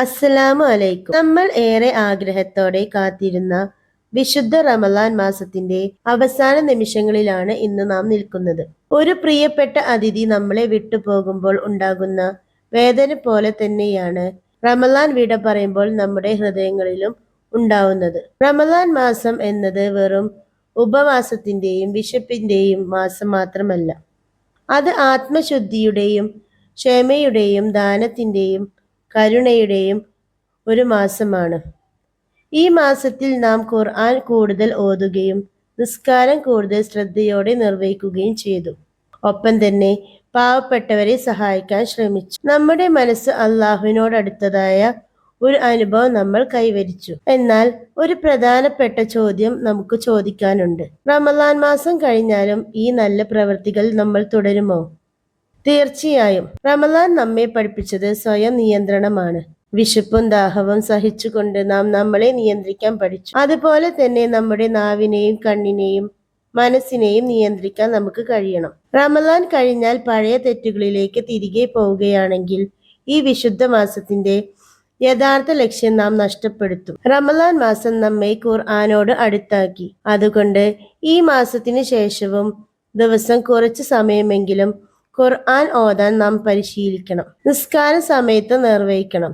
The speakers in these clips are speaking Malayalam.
അസ്സലാമു അലൈക്കും. നമ്മൾ ഏറെ ആഗ്രഹത്തോടെ കാത്തിരുന്ന വിശുദ്ധ റമദാൻ മാസത്തിന്റെ അവസാന നിമിഷങ്ങളിലാണ് ഇന്ന് നാം നിൽക്കുന്നത്. ഒരു പ്രിയപ്പെട്ട അതിഥി നമ്മളെ വിട്ടുപോകുമ്പോൾ ഉണ്ടാകുന്ന വേദന പോലെ തന്നെയാണ് റമദാൻ വിട പറയുമ്പോൾ നമ്മുടെ ഹൃദയങ്ങളിലും ഉണ്ടാവുന്നത്. റമദാൻ മാസം എന്നത് വെറും ഉപവാസത്തിന്റെയും വിശപ്പിന്റെയും മാസം മാത്രമല്ല. അത് ആത്മശുദ്ധിയുടെയും ക്ഷമയുടെയും ദാനത്തിന്റെയും കരുണയുടെയും ഒരു മാസമാണ്. ഈ മാസത്തിൽ നാം ഖുർആൻ കൂടുതൽ ഓതുകയും നിസ്കാരം കൂടുതൽ ശ്രദ്ധയോടെ നിർവഹിക്കുകയും ചെയ്തു. ഒപ്പം തന്നെ പാവപ്പെട്ടവരെ സഹായിക്കാൻ ശ്രമിച്ചു. നമ്മുടെ മനസ്സ് അള്ളാഹുവിനോടടുത്തതായ ഒരു അനുഭവം നമ്മൾ കൈവരിച്ചു. എന്നാൽ ഒരു പ്രധാനപ്പെട്ട ചോദ്യം നമുക്ക് ചോദിക്കാനുണ്ട്. റമദാൻ മാസം കഴിഞ്ഞാലും ഈ നല്ല പ്രവൃത്തികൾ നമ്മൾ തുടരുമോ? തീർച്ചയായും. റമദാൻ നമ്മെ പഠിപ്പിച്ചത് സ്വയം നിയന്ത്രണമാണ്. വിശപ്പും ദാഹവും സഹിച്ചുകൊണ്ട് നാം നമ്മളെ നിയന്ത്രിക്കാൻ പഠിച്ചു. അതുപോലെ തന്നെ നമ്മുടെ നാവിനെയും കണ്ണിനെയും മനസ്സിനെയും നിയന്ത്രിക്കാൻ നമുക്ക് കഴിയണം. റമദാൻ കഴിഞ്ഞാൽ പഴയ തെറ്റുകളിലേക്ക് തിരികെ പോവുകയാണെങ്കിൽ ഈ വിശുദ്ധ മാസത്തിന്റെ യഥാർത്ഥ ലക്ഷ്യം നാം നഷ്ടപ്പെടുത്തും. റമദാൻ മാസം നമ്മെ ഖുർആനോട് അടുത്താക്കി. അതുകൊണ്ട് ഈ മാസത്തിന് ശേഷവും ദിവസം കുറച്ച് സമയമെങ്കിലും ഖുർആൻ ഓതാൻ നാം പരിശീലിക്കണം. നിസ്കാര സമയത്ത് നിർവഹിക്കണം.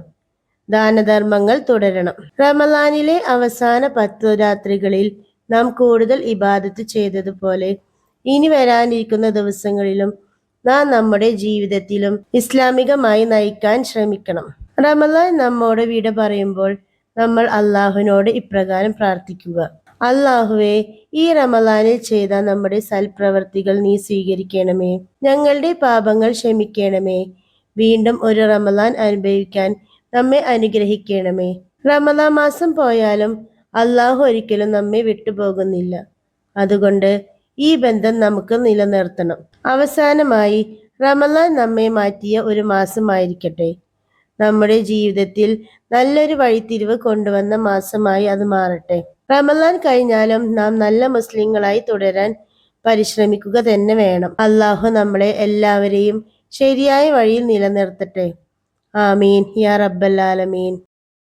ദാനധർമ്മങ്ങൾ തുടരണം. റമദാനിലെ അവസാന 10 രാത്രികളിൽ നാം കൂടുതൽ ഇബാദത്ത് ചെയ്തതുപോലെ ഇനി വരാനിരിക്കുന്ന ദിവസങ്ങളിലും നാം നമ്മുടെ ജീവിതത്തിലും ഇസ്ലാമികമായി നയിക്കാൻ ശ്രമിക്കണം. റമദാൻ നമ്മോട് വിട പറയുമ്പോൾ നമ്മൾ അള്ളാഹുവിനോട് ഇപ്രകാരം പ്രാർത്ഥിക്കുക: അല്ലാഹുവേ, ഈ റമദാനിൽ ചെയ്ത നമ്മുടെ സൽപ്രവർത്തികൾ നീ സ്വീകരിക്കണമേ. ഞങ്ങളുടെ പാപങ്ങൾ ക്ഷമിക്കണമേ. വീണ്ടും ഒരു റമദാൻ അനുഭവിക്കാൻ നമ്മെ അനുഗ്രഹിക്കണമേ. റമദാൻ മാസം പോയാലും അള്ളാഹു ഒരിക്കലും നമ്മെ വിട്ടുപോകുന്നില്ല. അതുകൊണ്ട് ഈ ബന്ധം നമുക്ക് നിലനിർത്തണം. അവസാനമായി, റമദാൻ നമ്മെ മാറ്റിയ ഒരു മാസമായിരിക്കട്ടെ. നമ്മുടെ ജീവിതത്തിൽ നല്ലൊരു വഴിത്തിരിവ് കൊണ്ടുവന്ന മാസമായി അത് മാറട്ടെ. റമദാൻ കഴിഞ്ഞാലും നാം നല്ല മുസ്ലിങ്ങളായി തുടരാൻ പരിശ്രമിക്കുക തന്നെ വേണം. അള്ളാഹു നമ്മളെ എല്ലാവരെയും ശരിയായ വഴിയിൽ നിലനിർത്തട്ടെ. ആമീൻ യാ റബ്ബൽ ആലമീൻ.